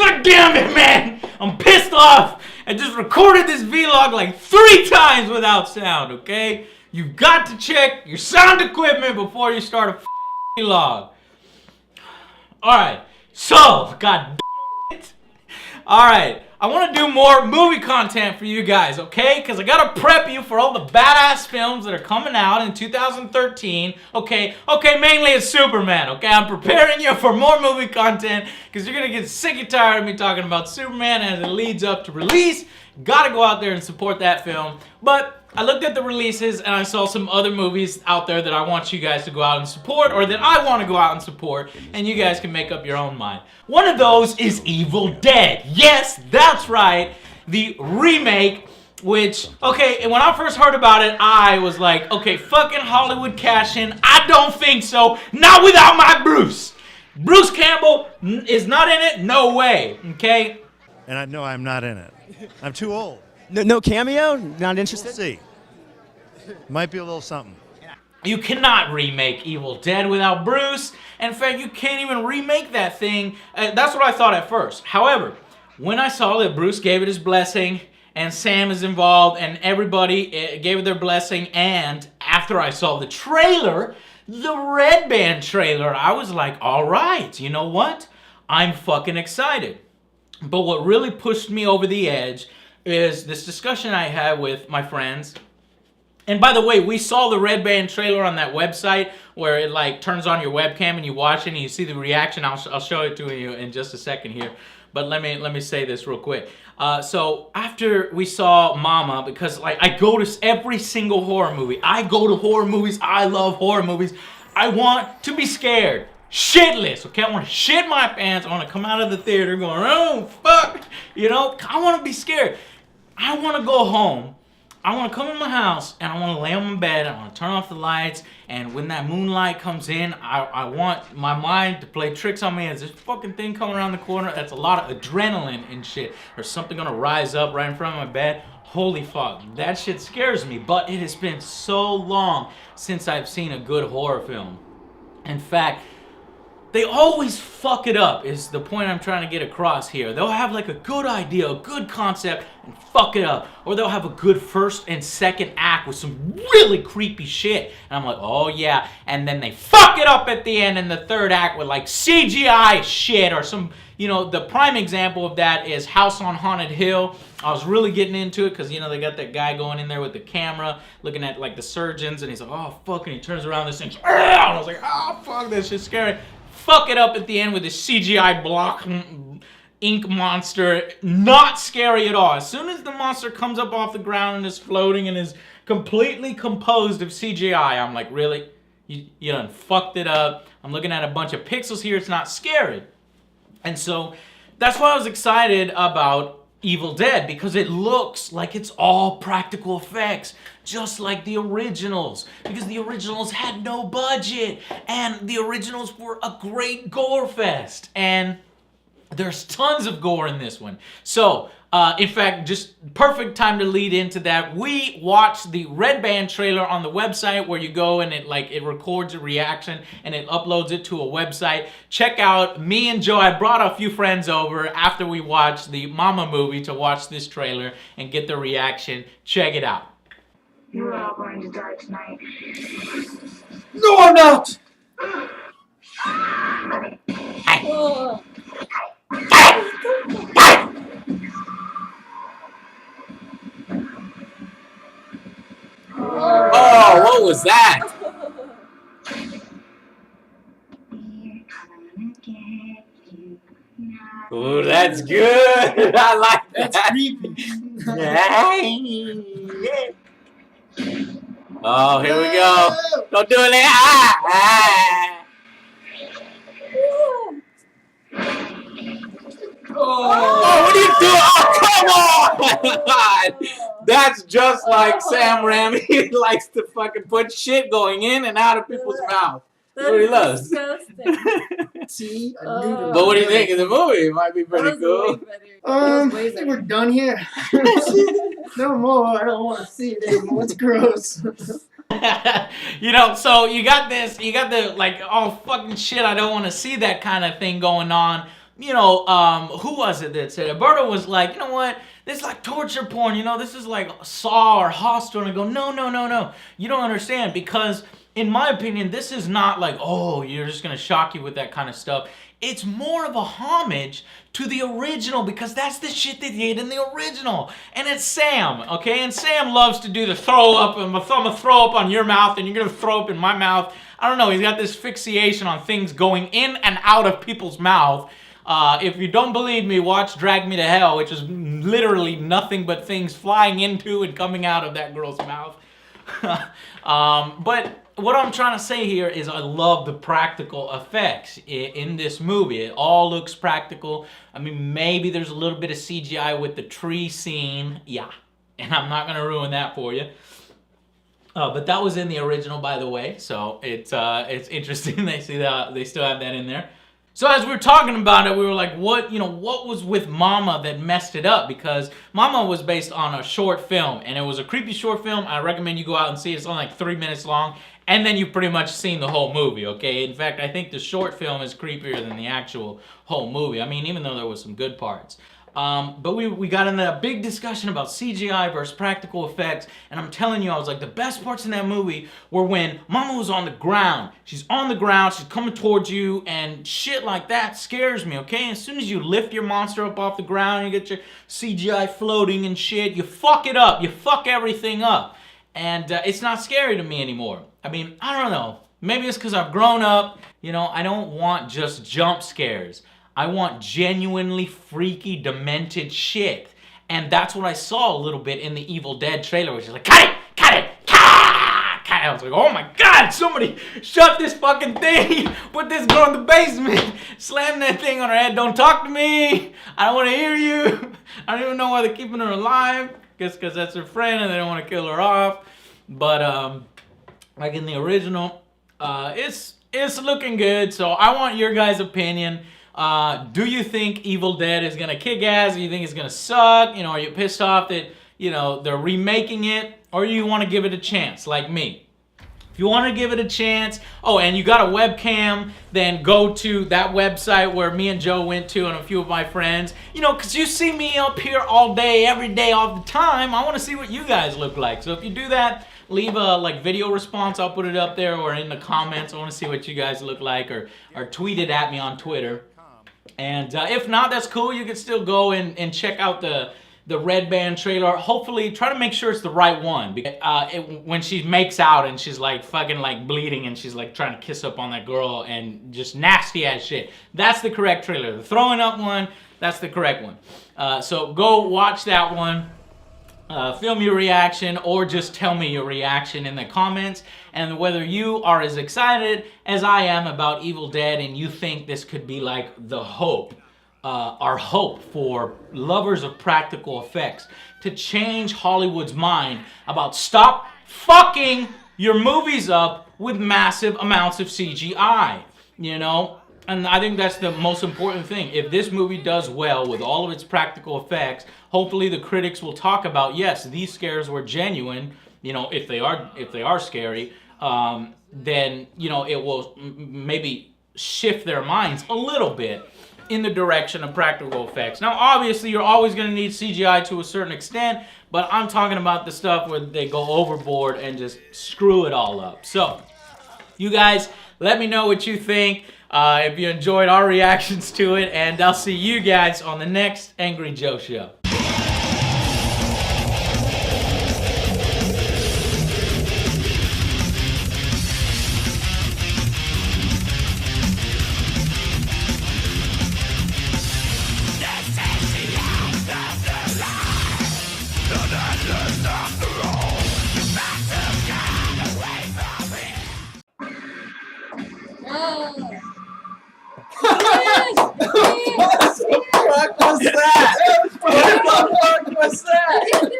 God damn it, man! I'm pissed off! I just recorded this vlog like 3 times without sound, okay? You've got to check your sound equipment before you start a vlog. Alright, so, god damn it. Alright, I want to do more movie content for you guys, okay? Because I got to prep you for all the badass films that are coming out in 2013. Okay, mainly it's Superman, okay? I'm preparing you for more movie content because you're going to get sick and tired of me talking about Superman as it leads up to release. Got to go out there and support that film. But I looked at the releases and I saw some other movies out there that I want you guys to go out and support, or that I want to go out and support, and you guys can make up your own mind. One of those is Evil Dead. Yes, that's right. The remake, which, okay, when I first heard about it, I was like, okay, fucking Hollywood cash in. I don't think so. Not without my Bruce. Bruce Campbell is not in it. No way. Okay? And I know I'm not in it. I'm too old. No cameo? Not interested? We'll see. Might be a little something. You cannot remake Evil Dead without Bruce. In fact, you can't even remake that thing. That's what I thought at first. However, when I saw that Bruce gave it his blessing, and Sam is involved, and everybody gave it their blessing, and after I saw the trailer, the Red Band trailer, I was like, all right, you know what? I'm fucking excited. But what really pushed me over the edge is this discussion I had with my friends. And by the way, we saw the Red Band trailer on that website where it like turns on your webcam and you watch it and you see the reaction. I'll show it to you in just a second here. But let me say this real quick. So after we saw Mama, because like I go to every single horror movie. I go to horror movies. I love horror movies. I want to be scared. Shitless, okay? I want to shit my pants. I want to come out of the theater going, oh, fuck. You know, I want to be scared. I want to go home. I want to come in my house and I want to lay on my bed. I want to turn off the lights. And when that moonlight comes in, I want my mind to play tricks on me. As this fucking thing coming around the corner, that's a lot of adrenaline and shit. There's something going to rise up right in front of my bed. Holy fuck, that shit scares me. But it has been so long since I've seen a good horror film. In fact, they always fuck it up, is the point I'm trying to get across here. They'll have like a good idea, a good concept, and fuck it up. Or they'll have a good first and second act with some really creepy shit. And I'm like, oh yeah. And then they fuck it up at the end in the third act with like CGI shit or some, you know, the prime example of that is House on Haunted Hill. I was really getting into it because, you know, they got that guy going in there with the camera looking at like the surgeons and he's like, oh fuck, and he turns around this thing's, and I was like, oh fuck, this shit's scary. Fuck it up at the end with this CGI block ink monster. Not scary at all. As soon as the monster comes up off the ground and is floating and is completely composed of CGI, I'm like, really? You done fucked it up. I'm looking at a bunch of pixels here. It's not scary. And so that's why I was excited about Evil Dead, because it looks like it's all practical effects, just like the originals, because the originals had no budget, and the originals were a great gore fest, and there's tons of gore in this one. So, in fact, just perfect time to lead into that. We watched the Red Band trailer on the website where you go and it records a reaction and it uploads it to a website. Check out me and Joe. I brought a few friends over after we watched the Mama movie to watch this trailer and get the reaction. Check it out. You're all going to die tonight. No, I'm not! Oh. Oh, what was that? Ooh, that's good. I like that. That's creepy. Oh, here we go. Don't do it. Ah. Oh, what are you doing? Oh, come on! That's just like Sam Raimi. He likes to fucking put shit going in and out of people's mouths. That's what he loves. See, But what do you think of the movie? It might be pretty cool. I think we're done here. No more. I don't want to see it anymore. It's gross. You know, so you got this, you got the like, oh fucking shit, I don't want to see that kind of thing going on. who was it that said it? Alberto was like, you know what? This is like torture porn, this is like Saw or Hostel. And I go, no. You don't understand, because in my opinion, this is not like, oh, you're just going to shock you with that kind of stuff. It's more of a homage to the original, because that's the shit they did in the original. And it's Sam, okay? And Sam loves to do the throw up, and I'm going to throw up on your mouth, and you're going to throw up in my mouth. I don't know, he's got this fixation on things going in and out of people's mouth. If you don't believe me, watch Drag Me to Hell, which is literally nothing but things flying into and coming out of that girl's mouth. But what I'm trying to say here is I love the practical effects in this movie. It all looks practical. I mean, maybe there's a little bit of CGI with the tree scene. Yeah, and I'm not going to ruin that for you. But that was in the original, by the way, so it's interesting they still have that in there. So as we were talking about it, we were like, what was with Mama that messed it up? Because Mama was based on a short film, and it was a creepy short film. I recommend you go out and see it. It's only like 3 minutes long, and then you've pretty much seen the whole movie, okay? In fact, I think the short film is creepier than the actual whole movie. I mean, even though there was some good parts. But we got into a big discussion about CGI versus practical effects, and I'm telling you, I was like, the best parts in that movie were when Mama was on the ground. She's on the ground, she's coming towards you, and shit like that scares me, okay? As soon as you lift your monster up off the ground, you get your CGI floating and shit, you fuck it up, you fuck everything up. And it's not scary to me anymore. I mean, I don't know. Maybe it's because I've grown up. I don't want just jump scares. I want genuinely freaky, demented shit. And that's what I saw a little bit in the Evil Dead trailer, which is like, cut it! I was like, oh my God, somebody shut this fucking thing, put this girl in the basement, slam that thing on her head, don't talk to me, I don't want to hear you. I don't even know why they're keeping her alive, guess because that's her friend and they don't want to kill her off. But like in the original, it's looking good, so I want your guys' opinion. Do you think Evil Dead is gonna kick ass? Do you think it's gonna suck? Are you pissed off that, they're remaking it? Or you want to give it a chance, like me? If you want to give it a chance, and you got a webcam, then go to that website where me and Joe went to and a few of my friends. Because you see me up here all day, every day, all the time. I want to see what you guys look like. So if you do that, leave a video response. I'll put it up there, or in the comments. I want to see what you guys look like, or tweet it at me on Twitter. And if not, that's cool. You can still go and check out the Red Band trailer. Hopefully, try to make sure it's the right one. Because when she makes out and she's like fucking like bleeding and she's like trying to kiss up on that girl and just nasty ass shit. That's the correct trailer. The throwing up one, that's the correct one. So go watch that one. Film your reaction, or just tell me your reaction in the comments, and whether you are as excited as I am about Evil Dead and you think this could be like the hope, our hope for lovers of practical effects to change Hollywood's mind about stop fucking your movies up with massive amounts of CGI, And I think that's the most important thing. If this movie does well with all of its practical effects, hopefully the critics will talk about, yes, these scares were genuine. If they are scary, then it will maybe shift their minds a little bit in the direction of practical effects. Now, obviously, you're always going to need CGI to a certain extent, but I'm talking about the stuff where they go overboard and just screw it all up. So, you guys, let me know what you think. If you enjoyed our reactions to it, and I'll see you guys on the next Angry Joe Show. What the fuck was that? What the fuck was that?